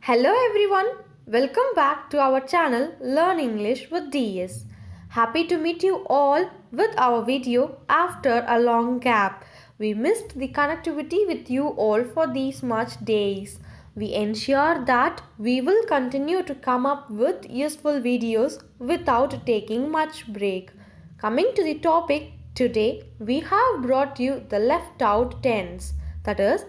Hello everyone, welcome back to our channel Learn English with DS. Happy to meet you all with our video after a long gap. We missed the connectivity with you all for these much days. We ensure that we will continue to come up with useful videos without taking much break. Coming to the topic, today we have brought you the left out tense, that is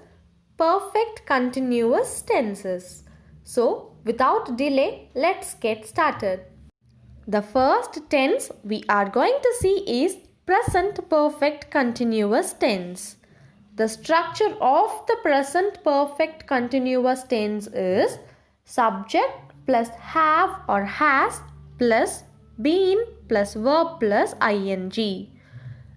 perfect continuous tenses. So, without delay, let's get started. The first tense we are going to see is present perfect continuous tense. The structure of the present perfect continuous tense is subject plus have or has plus been plus verb plus ing.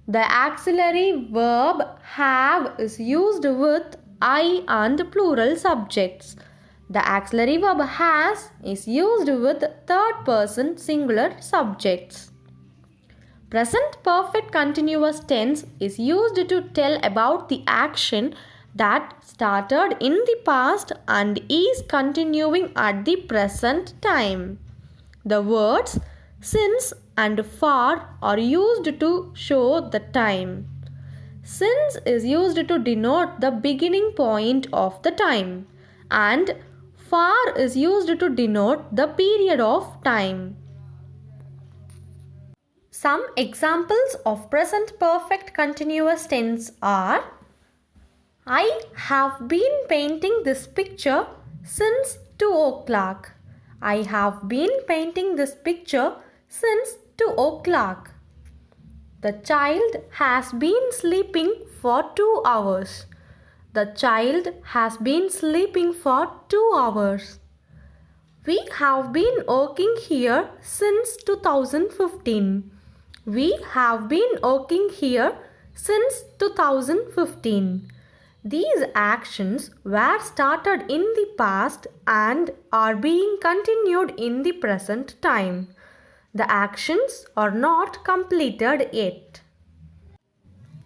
The auxiliary verb have is used with I and plural subjects. The auxiliary verb has is used with third person singular subjects. Present perfect continuous tense is used to tell about the action that started in the past and is continuing at the present time. The words since and for are used to show the time. Since is used to denote the beginning point of the time, and for is used to denote the period of time. Some examples of present perfect continuous tense are: I have been painting this picture since 2 o'clock. I have been painting this picture since 2 o'clock. The child has been sleeping for 2 hours. The child has been sleeping for 2 hours. We have been working here since 2015. We have been working here since 2015. These actions were started in the past and are being continued in the present time. The actions are not completed yet.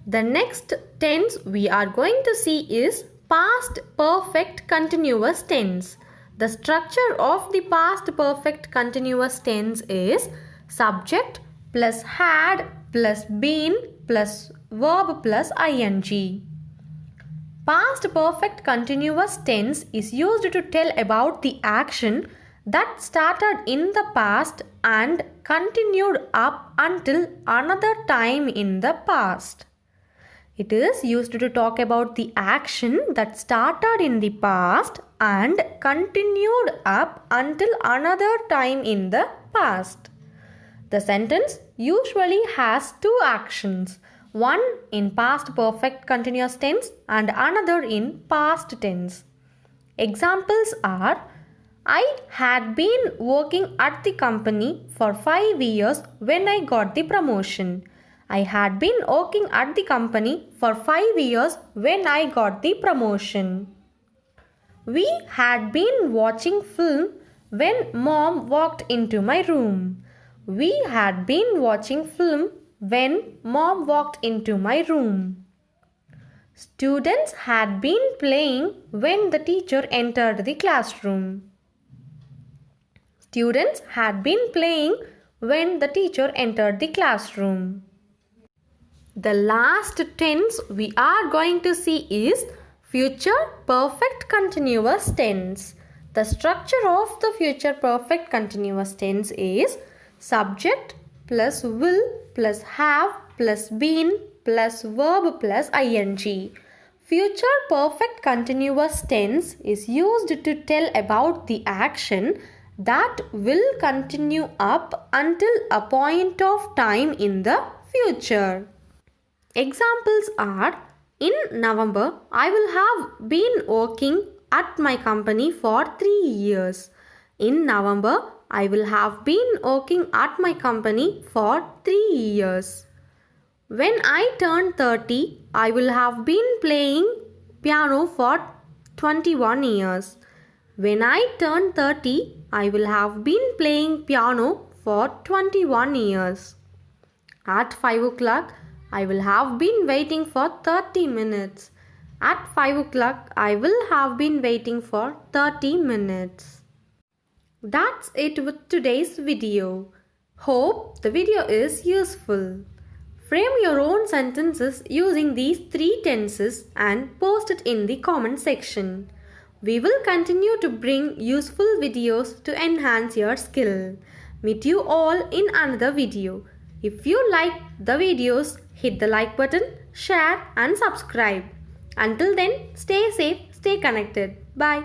The next tense we are going to see is past perfect continuous tense. The structure of the past perfect continuous tense is subject plus had plus been plus verb plus ing. Past perfect continuous tense is used to tell about the action that started in the past and continued up until another time in the past. It is used to talk about the action that started in the past and continued up until another time in the past. The sentence usually has two actions, one in past perfect continuous tense and another in past tense. Examples are: I had been working at the company for 5 years when I got the promotion. I had been working at the company for 5 years when I got the promotion. We had been watching film when mom walked into my room. We had been watching film when mom walked into my room. Students had been playing when the teacher entered the classroom. Students had been playing when the teacher entered the classroom. The last tense we are going to see is future perfect continuous tense. The structure of the future perfect continuous tense is subject plus will plus have plus been plus verb plus ing. Future perfect continuous tense is used to tell about the action that will continue up until a point of time in the future. Examples are: in November, I will have been working at my company for 3 years. In November, I will have been working at my company for 3 years. When I turn 30, I will have been playing piano for 21 years. When I turn 30, I will have been playing piano for 21 years. At 5 o'clock, I will have been waiting for 30 minutes. At 5 o'clock, I will have been waiting for 30 minutes. That's it with today's video. Hope the video is useful. Frame your own sentences using these 3 tenses and post it in the comment section. We will continue to bring useful videos to enhance your skill. Meet you all in another video. If you like the videos, hit the like button, share and subscribe. Until then, stay safe, stay connected. Bye.